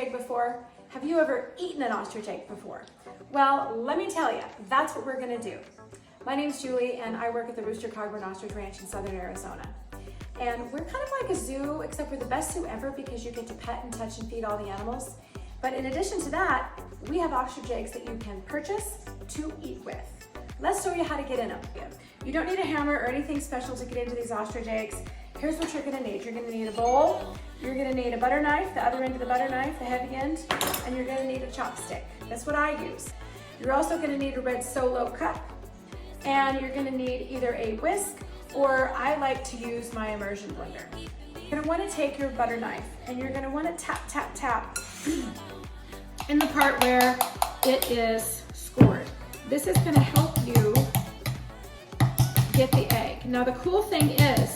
egg before? Have you ever eaten an ostrich egg before? Well, let me tell you, that's what we're gonna do. My name's Julie and I work at the Rooster Cogburn Ostrich Ranch in southern Arizona. And we're kind of like a zoo, except we're the best zoo ever because you get to pet and touch and feed all the animals. But in addition to that, we have ostrich eggs that you can purchase to eat with. Let's show you how to get in them. You don't need a hammer or anything special to get into these ostrich eggs. Here's what you're gonna need. You're gonna need a bowl, you're gonna need a butter knife, the other end of the butter knife, the heavy end, and you're gonna need a chopstick. That's what I use. You're also gonna need a red Solo cup, and you're gonna need either a whisk or I like to use my immersion blender. You're gonna wanna take your butter knife and you're gonna wanna tap, tap, tap in the part where it is scored. This is gonna help you get the egg. Now the cool thing is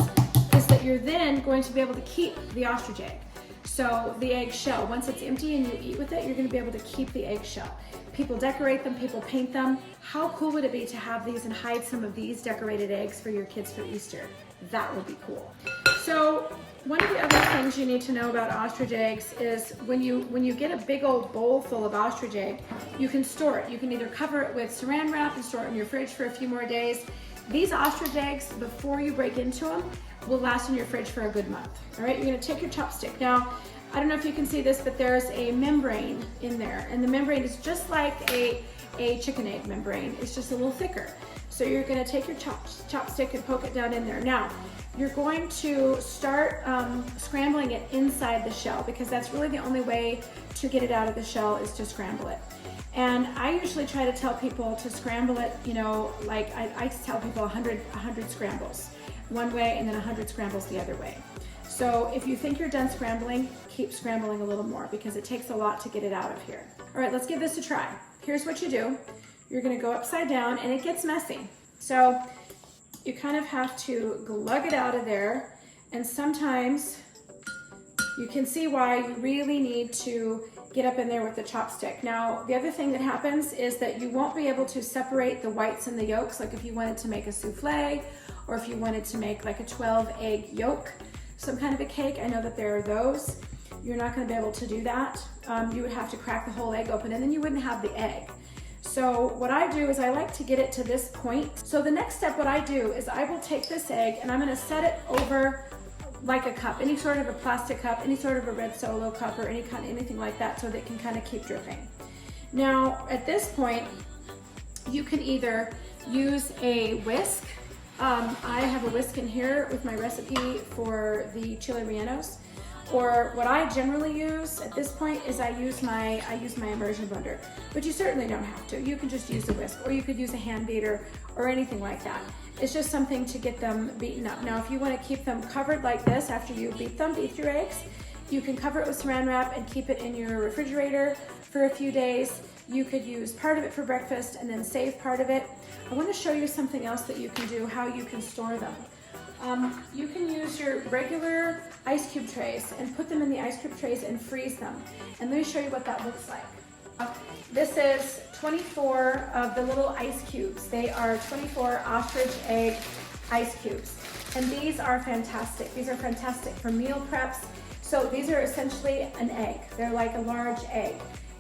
that you're then going to be able to keep the ostrich egg. So the egg shell, once it's empty and you eat with it, you're gonna be able to keep the egg shell. People decorate them, people paint them. How cool would it be to have these and hide some of these decorated eggs for your kids for Easter? That would be cool. So one of the other things you need to know about ostrich eggs is when you get a big old bowl full of ostrich egg, you can store it. You can either cover it with saran wrap and store it in your fridge for a few more days. These ostrich eggs, before you break into them, will last in your fridge for a good month. All right, you're gonna take your chopstick. Now, I don't know if you can see this, but there's a membrane in there, and the membrane is just like a chicken egg membrane. It's just a little thicker. So you're gonna take your chopstick and poke it down in there. Now, you're going to start scrambling it inside the shell because that's really the only way to get it out of the shell is to scramble it. And I usually try to tell people to scramble it, you know, like I tell people 100 scrambles one way and then 100 scrambles the other way. So if you think you're done scrambling, keep scrambling a little more because it takes a lot to get it out of here. All right, let's give this a try. Here's what you do. You're gonna go upside down and it gets messy. So you kind of have to glug it out of there, and sometimes you can see why you really need to get up in there with the chopstick. Now, the other thing that happens is that you won't be able to separate the whites and the yolks, like if you wanted to make a souffle, or if you wanted to make like a 12 egg yolk, some kind of a cake. I know that there are those. You're not gonna be able to do that. You would have to crack the whole egg open and then you wouldn't have the egg. So what I do is I like to get it to this point. So the next step, what I do is I will take this egg and I'm gonna set it over like a cup, any sort of a plastic cup, any sort of a red Solo cup or anything like that so that it can kind of keep dripping. Now at this point, you can either use a whisk. I have a whisk in here with my recipe for the chili rellenos. Or what I generally use at this point is I use my immersion blender, but you certainly don't have to. You can just use a whisk, or you could use a hand beater or anything like that. It's just something to get them beaten up. Now, if you want to keep them covered like this after you beat your eggs, you can cover it with saran wrap and keep it in your refrigerator for a few days. You could use part of it for breakfast and then save part of it. I want to show you something else that you can do, how you can store them. You can use your regular ice cube trays and put them in the ice cube trays and freeze them. And let me show you what that looks like. This is 24 of the little ice cubes. They are 24 ostrich egg ice cubes. And these are fantastic. These are fantastic for meal preps. So these are essentially an egg. They're like a large egg.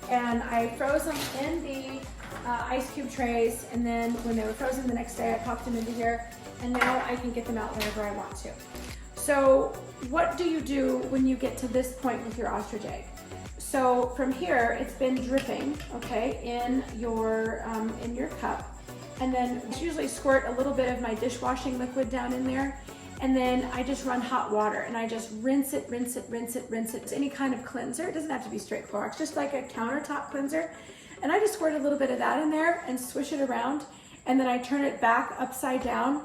And I froze them in the ice cube trays, and then when they were frozen the next day, I popped them into here, and now I can get them out whenever I want to. So what do you do when you get to this point with your ostrich egg? So from here, it's been dripping, okay, in your cup, and then I usually squirt a little bit of my dishwashing liquid down in there, and then I just run hot water and I just rinse it. It's any kind of cleanser. It doesn't have to be straight Clorox, just like a countertop cleanser. And I just squirt a little bit of that in there and swish it around, and then I turn it back upside down,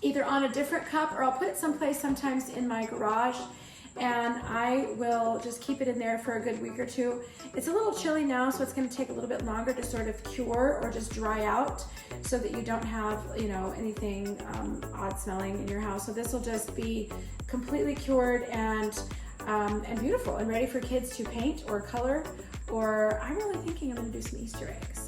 either on a different cup, or I'll put it someplace sometimes in my garage, and I will just keep it in there for a good week or two. It's a little chilly now, so it's gonna take a little bit longer to sort of cure or just dry out so that you don't have, you know, anything odd smelling in your house. So this will just be completely cured and beautiful and ready for kids to paint or color, or I'm really thinking I'm gonna do some Easter eggs.